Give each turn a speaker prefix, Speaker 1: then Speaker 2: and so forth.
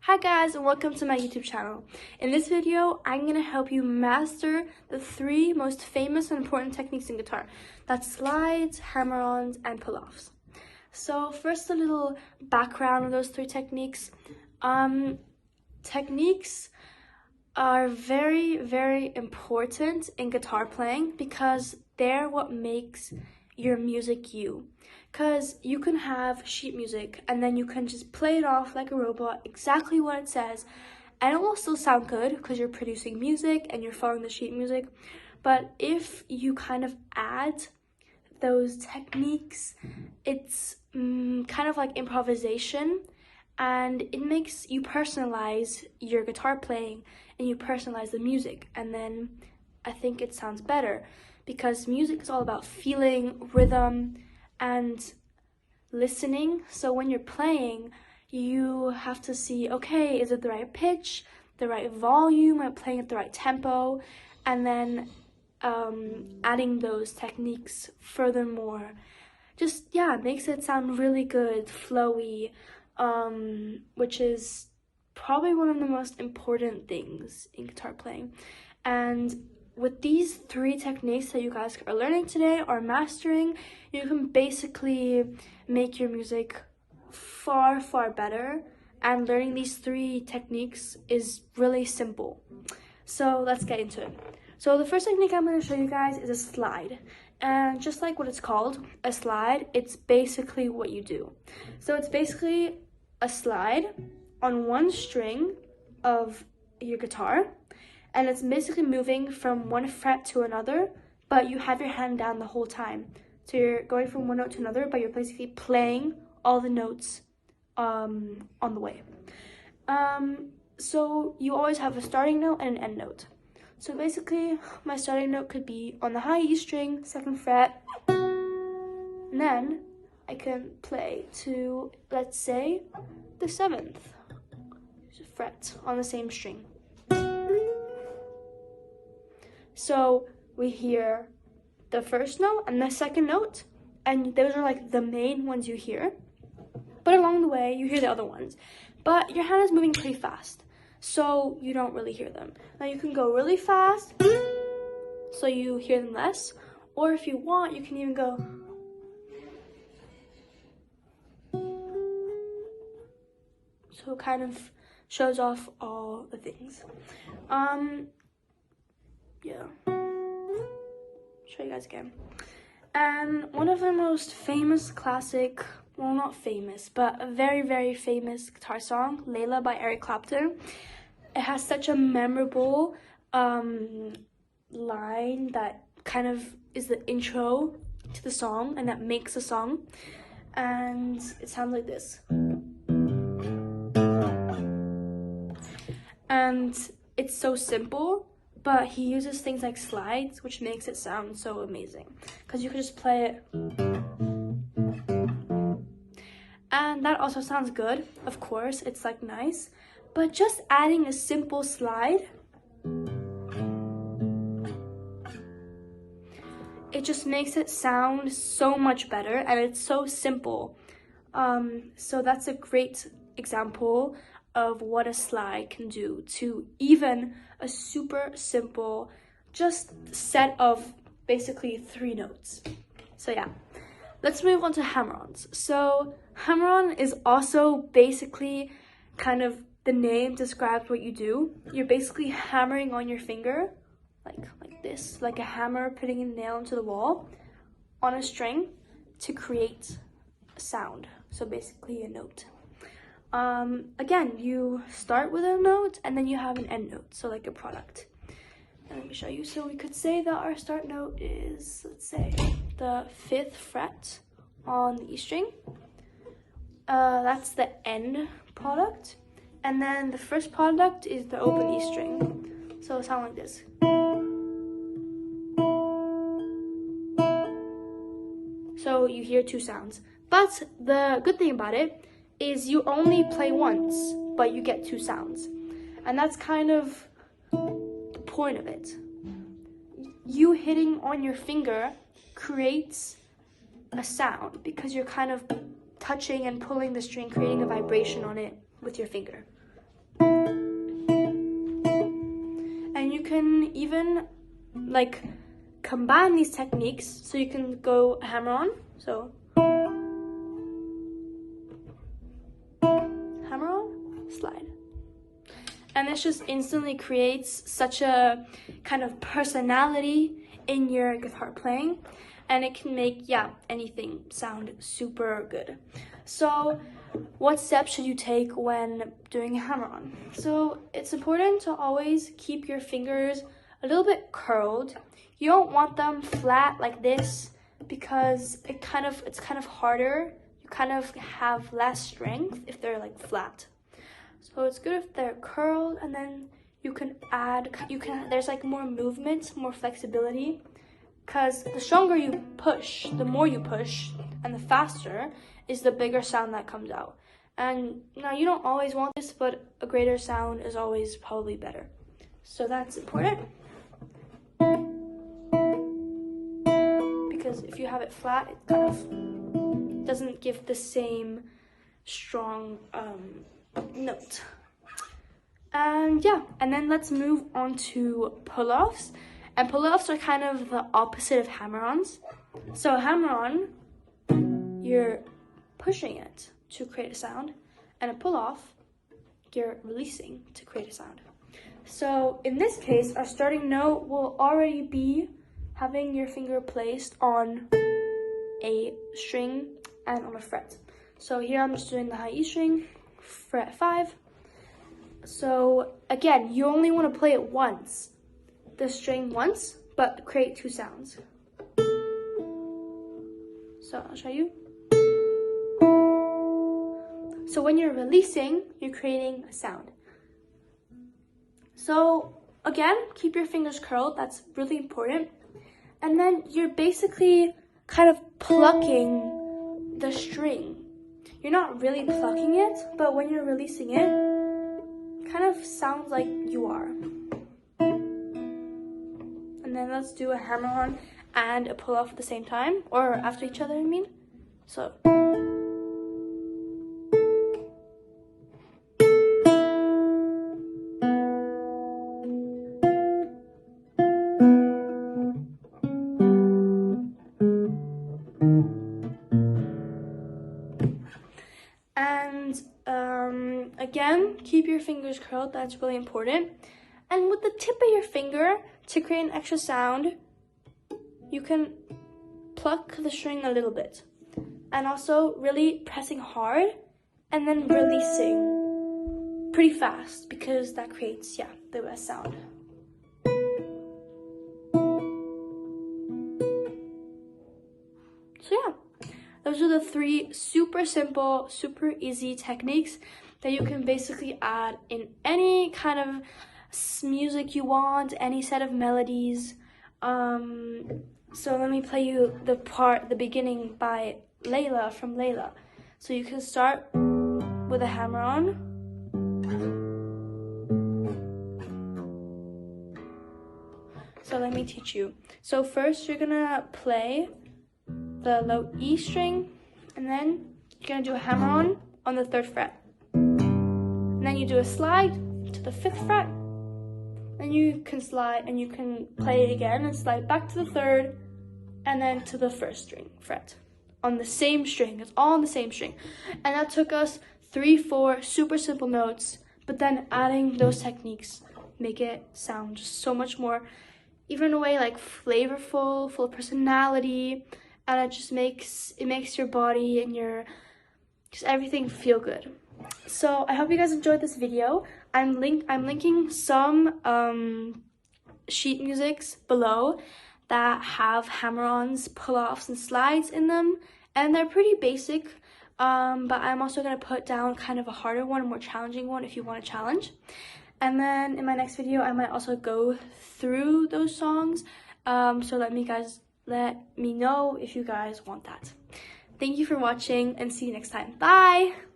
Speaker 1: Hi guys, and welcome to my YouTube channel. In this video, I'm going to help you master the 3 most famous and important techniques in guitar. That's slides, hammer-ons, and pull-offs. So first, a little background of those 3 techniques. Techniques are very, very important in guitar playing because they're what makes your music you. Because you can have sheet music and then you can just play it off like a robot, exactly what it says, and it will still sound good because you're producing music and you're following the sheet music. But if you kind of add those techniques, it's kind of like improvisation, and it makes you personalize your guitar playing and you personalize the music, and then I think it sounds better because music is all about feeling, rhythm, and listening. So when you're playing, you have to see, okay, is it the right pitch, the right volume, am I playing at the right tempo, and then adding those techniques furthermore just makes it sound really good, flowy, which is probably one of the most important things in guitar playing. And with these 3 techniques that you guys are learning today or mastering, you can basically make your music far, far better. And learning these 3 techniques is really simple. So let's get into it. So the first technique I'm going to show you guys is a slide. And just like what it's called, a slide, it's basically what you do. So it's basically a slide on one string of your guitar, and it's basically moving from one fret to another, but you have your hand down the whole time. So you're going from one note to another, but you're basically playing all the notes on the way. So you always have a starting note and an end note. So basically, my starting note could be on the high E string, 2nd fret, and then I can play to, let's say, the 7th fret on the same string. So we hear the first note and the 2nd note, and those are like the main ones you hear. But along the way, you hear the other ones. But your hand is moving pretty fast, so you don't really hear them. Now you can go really fast, so you hear them less. Or if you want, you can even go. So it kind of shows off all the things. Show you guys again. And one of the most famous classic, well, not famous, but a very, very famous guitar song, Layla by Eric Clapton. It has such a memorable line that kind of is the intro to the song and that makes the song. And it sounds like this. And it's so simple, but he uses things like slides, which makes it sound so amazing. Because you can just play it. And that also sounds good, of course, it's like nice. But just adding a simple slide, it just makes it sound so much better, and it's so simple. So that's a great example of what a slide can do to even a super simple just set of basically 3 notes. So yeah, let's move on to hammer-ons. So hammer-on is also basically kind of the name describes what you do. You're basically hammering on your finger like this, like a hammer putting a nail into the wall on a string to create a sound. So basically a note. Again, you start with a note and then you have an end note, so like a product. And let me show you. So we could say that our start note is, let's say, the 5th fret on the E string. That's the end product. And then the first product is the open E string. So it'll sound like this. So you hear 2 sounds. But the good thing about it is you only play once, but you get 2 sounds. And that's kind of the point of it. You hitting on your finger creates a sound because you're kind of touching and pulling the string, creating a vibration on it with your finger. And you can even like combine these techniques, so you can go hammer-on, so hammer-on, slide. And this just instantly creates such a kind of personality in your guitar playing, and it can make, yeah, anything sound super good. So what steps should you take when doing a hammer-on? So it's important to always keep your fingers a little bit curled. You don't want them flat like this, because it's kind of harder. You kind of have less strength if they're like flat. So it's good if they're curled, and then you can there's like more movement, more flexibility, because the stronger you push, the more you push, and the faster is the bigger sound that comes out. And now you don't always want this, but a greater sound is always probably better. So that's important. Because if you have it flat, it kind of doesn't give the same strong note. And yeah, and then let's move on to pull-offs. And pull-offs are kind of the opposite of hammer-ons. So hammer-on, you're pushing it to create a sound, and a pull-off, you're releasing to create a sound. So in this case, our starting note will already be having your finger placed on a string and on a fret. So here I'm just doing the high E string, fret 5. So again, you only want to play it once, the string once, but create 2 sounds. So I'll show you. So when you're releasing, you're creating a sound. So again, keep your fingers curled, that's really important. And then you're basically kind of plucking the string. You're not really plucking it, but when you're releasing it, it kind of sounds like you are. And then let's do a hammer-on and a pull-off at the same time, or after each other, I mean. So. And again, keep your fingers curled, that's really important. And with the tip of your finger, to create an extra sound, you can pluck the string a little bit. And also really pressing hard and then releasing pretty fast, because that creates, yeah, the best sound. So yeah. Those are the 3 super simple, super easy techniques that you can basically add in any kind of music you want, any set of melodies. So let me play you the beginning by Layla from Layla. So you can start with a hammer-on. So let me teach you. So first you're gonna play the low E string, and then you're gonna do a hammer-on on the 3rd fret. And then you do a slide to the 5th fret. And you can slide, and you can play it again and slide back to the 3rd, and then to the 1st string fret on the same string. It's all on the same string. And that took us 3, 4 super simple notes, but then adding those techniques make it sound just so much more, even in a way like flavorful, full of personality. And it just makes your body and just everything feel good. So I hope you guys enjoyed this video. I'm linking some sheet musics below that have hammer-ons, pull-offs, and slides in them, and they're pretty basic. But I'm also gonna put down kind of a harder one, a more challenging one if you want a challenge. And then in my next video, I might also go through those songs. So let me know if you guys want that. Thank you for watching, and see you next time. Bye!